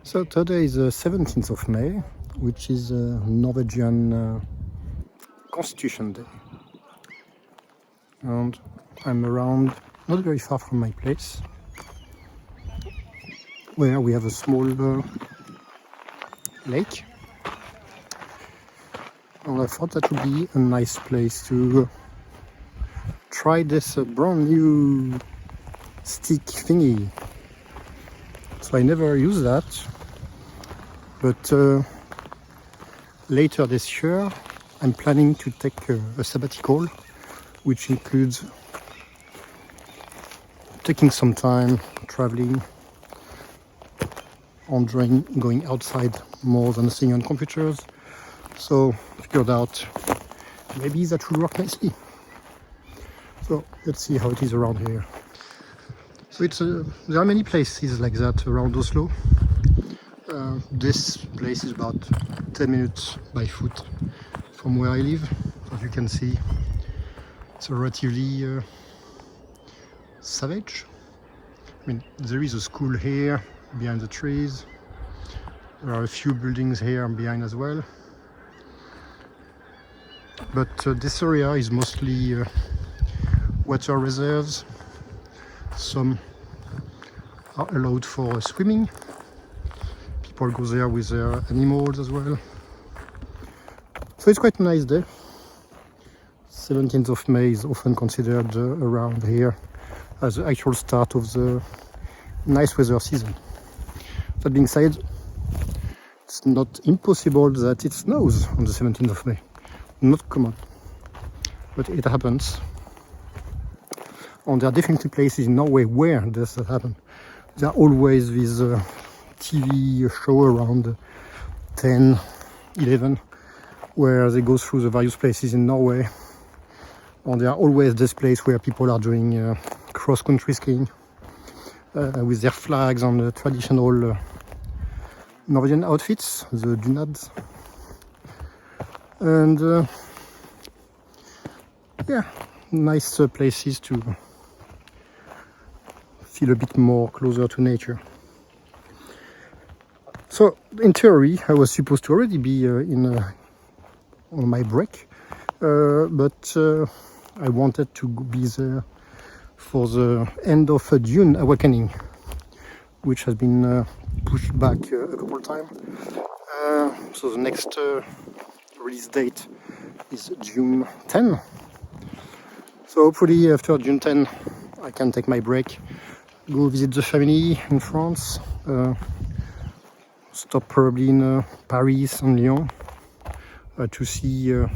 So today is the 17th of May, which is Norwegian Constitution Day. And I'm around, not very far from my place, where we have a small lake. And I thought that would be a nice place to try this brand new stick thingy. So I never use that, but later this year I'm planning to take a sabbatical, which includes taking some time traveling, enjoying going outside more than sitting on computers. So figured out maybe that would work nicely. So let's see how it is around here. So there are many places like that around Oslo. This place is about 10 minutes by foot from where I live. As you can see, it's relatively savage. I mean, there is a school here behind the trees. There are a few buildings here behind as well. But this area is mostly water reserves. Some are allowed for swimming. People go there with their animals as well. So it's quite a nice day. 17th of May is often considered around here as the actual start of the nice weather season. That being said, it's not impossible that it snows on the 17th of May. Not common, but it happens. And there are definitely places in Norway where does that happen. There are always these TV show around 10, 11, where they go through the various places in Norway. And there are always this place where people are doing cross-country skiing with their flags and the traditional Norwegian outfits, the Bunad. And yeah, nice places to feel a bit more closer to nature. So in theory I was supposed to already be on my break, but I wanted to be there for the end of Dune Awakening, which has been pushed back a couple of times. So the next release date is June 10. So hopefully after June 10 I can take my break, go visit the family in France, stop probably in Paris and Lyon to see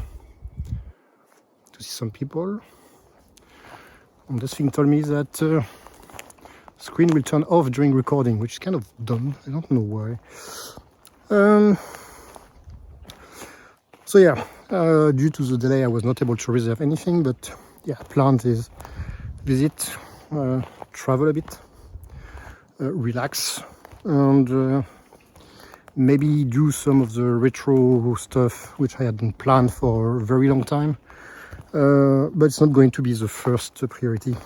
some people. And this thing told me that screen will turn off during recording, which is kind of dumb. I don't know why. So yeah, due to the delay I was not able to reserve anything, but yeah, plan is visit, travel a bit, relax, and maybe do some of the retro stuff which I hadn't planned for a very long time, but it's not going to be the first priority.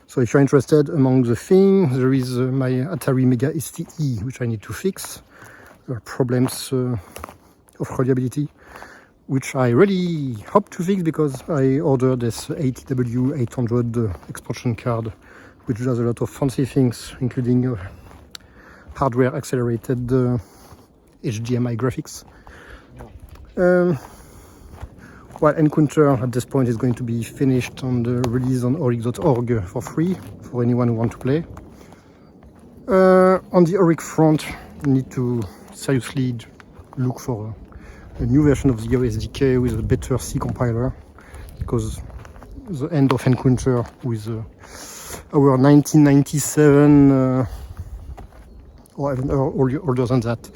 So if you're interested, among the things there is my Atari Mega STE, which I need to fix. There are problems of reliability, which I really hope to fix because I ordered this ATW800 expansion card, which does a lot of fancy things, including hardware accelerated HDMI graphics. While Encounter at this point is going to be finished on the release on oric.org for free for anyone who wants to play. On the Oric front, you need to seriously look for a new version of the SDK with a better C compiler, because the end of Encounter with our 1997 or even older than that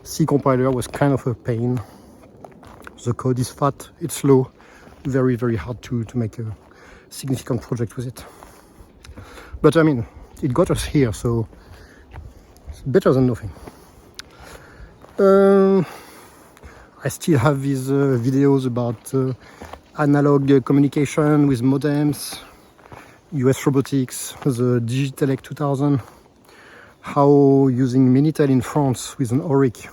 C compiler was kind of a pain. The code is fat, it's slow, very hard to make a significant project with it. But I mean, it got us here, so it's better than nothing. I still have these videos about analog communication with modems, US robotics, the Digitelec 2000, how using Minitel in France with an Auric,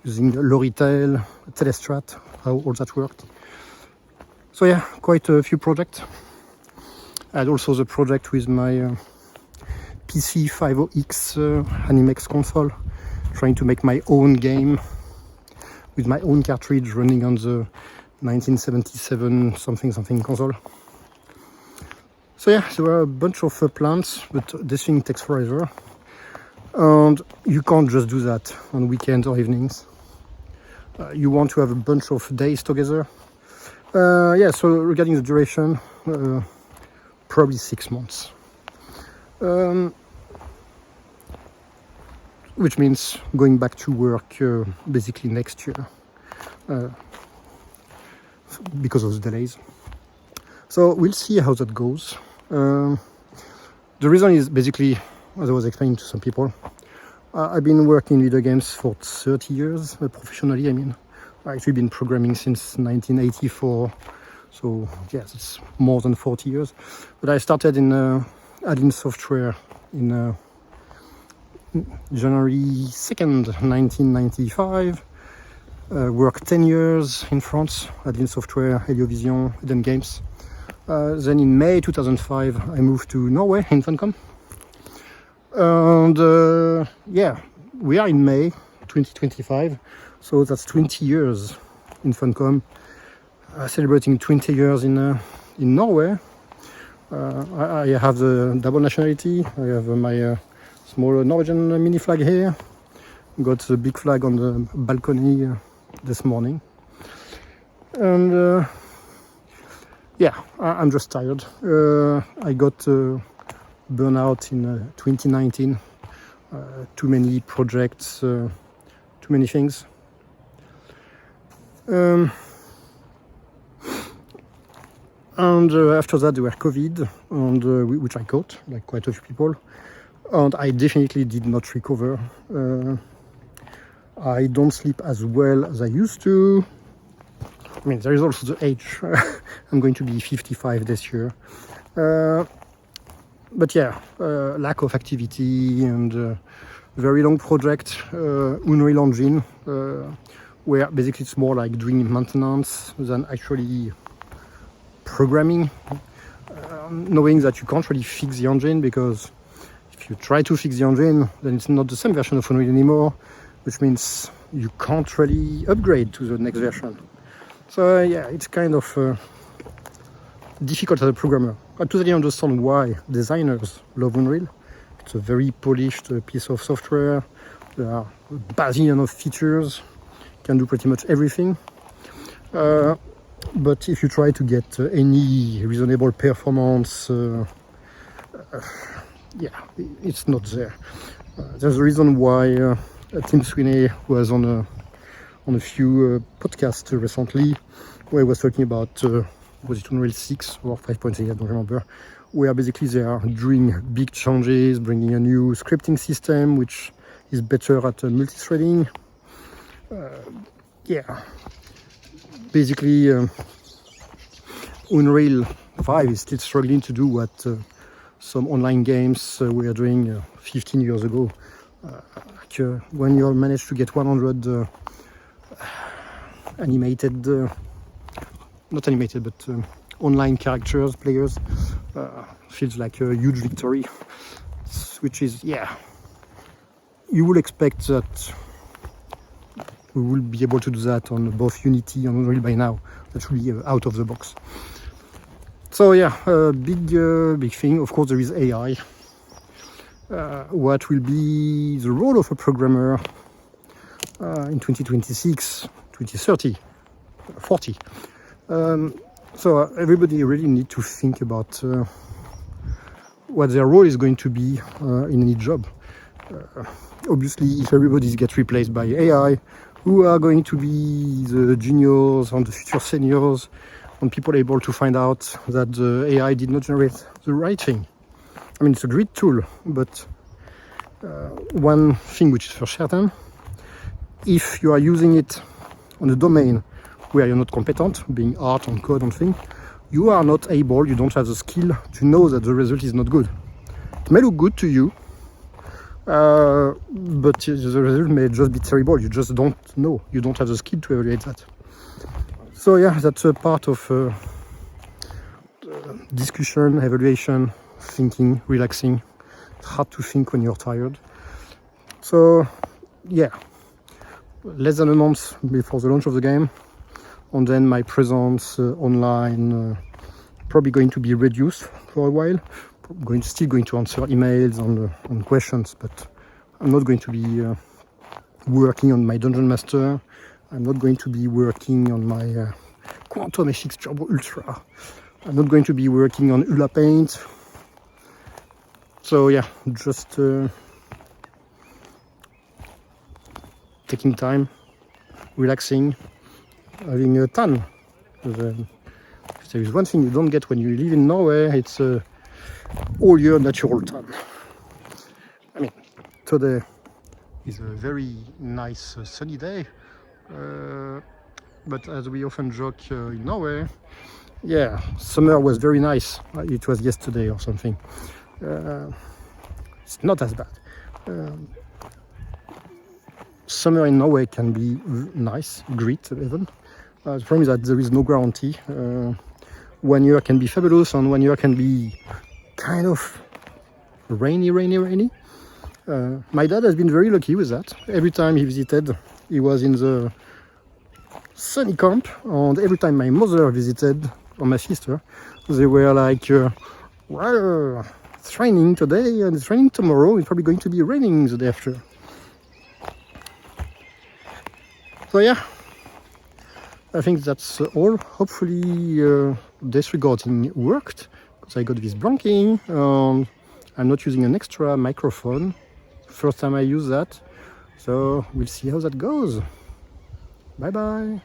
using Loritel, Telestrat, how all that worked. So yeah, quite a few projects. I had also the project with my PC 50X Animex console, trying to make my own game with my own cartridge running on the 1977 something console. So yeah, there were a bunch of plans, but this thing takes forever. And you can't just do that on weekends or evenings. You want to have a bunch of days together. Yeah, so regarding the duration, probably 6 months. Which means going back to work basically next year because of the delays. So we'll see how that goes. The reason is basically, as I was explaining to some people, I've been working in video games for 30 years, professionally. I mean, I've actually been programming since 1984, so yes, it's more than 40 years. But I started in add-in software in January 2nd, 1995. Worked 10 years in France, add-in software, Heliovision, Eden Games. Then in May 2005, I moved to Norway in Funcom. And yeah, we are in May 2025, so that's 20 years in Funcom. Celebrating 20 years in Norway. I have the double nationality. I have my small Norwegian mini flag here. Got the big flag on the balcony this morning. And yeah, I'm just tired. I got burnout in 2019. Too many projects, too many things. And after that there were COVID, and which I caught, like quite a few people. And I definitely did not recover. I don't sleep as well as I used to. I mean, there is also the age. I'm going to be 55 this year. But yeah, lack of activity and very long project, Unreal Engine, where basically it's more like doing maintenance than actually programming, knowing that you can't really fix the engine, because if you try to fix the engine, then it's not the same version of Unreal anymore, which means you can't really upgrade to the next version. So yeah, it's kind of difficult as a programmer. I totally understand why designers love Unreal. It's a very polished piece of software. There are a bazillion of features, can do pretty much everything. But if you try to get any reasonable performance, yeah, it's not there. There's a reason why Tim Sweeney was on a few podcasts recently, where he was talking about was it Unreal 6 or 5.8, I don't remember, where basically they are doing big changes, bringing a new scripting system which is better at multi-threading. Yeah, basically Unreal 5 is still struggling to do what some online games were doing 15 years ago. Like when you manage to get 100 animated, not animated, but online characters, players, feels like a huge victory. Which is, yeah, you will expect that we will be able to do that on both Unity and Unreal by now. That should be out of the box. So yeah, big thing. Of course, there is AI. What will be the role of a programmer in 2026, 2030, 40? So everybody really need to think about what their role is going to be in any job. Obviously, if everybody gets replaced by AI, who are going to be the juniors and the future seniors, and people able to find out that the AI did not generate the right thing? I mean, it's a great tool, but one thing which is for certain, if you are using it on a domain where you're not competent, being art and code and things, you are not able, you don't have the skill to know that the result is not good. It may look good to you, but the result may just be terrible. You just don't know. You don't have the skill to evaluate that. So yeah, that's a part of discussion, evaluation, thinking, relaxing. It's hard to think when you're tired. So yeah, less than a month before the launch of the game, and then my presence online probably going to be reduced for a while. Still going to answer emails and questions, but I'm not going to be working on my Dungeon Master. I'm not going to be working on my Quantum FX Turbo Ultra. I'm not going to be working on Hula Paint. So yeah, just taking time, relaxing, having a tan. If there is one thing you don't get when you live in Norway, it's all year natural tan. I mean, today is a very nice sunny day, but as we often joke in Norway, yeah, summer was very nice. It was yesterday or something. It's not as bad. Summer in Norway can be nice, great even. The problem is that there is no guarantee. 1 year can be fabulous and 1 year can be kind of rainy. My dad has been very lucky with that. Every time he visited, he was in the sunny camp, and every time my mother visited, or my sister, they were like, well, it's raining today and it's raining tomorrow, it's probably going to be raining the day after. So yeah, I think that's all. Hopefully disregarding worked, because I got this blanking. I'm not using an extra microphone. First time I use that. So we'll see how that goes. Bye bye.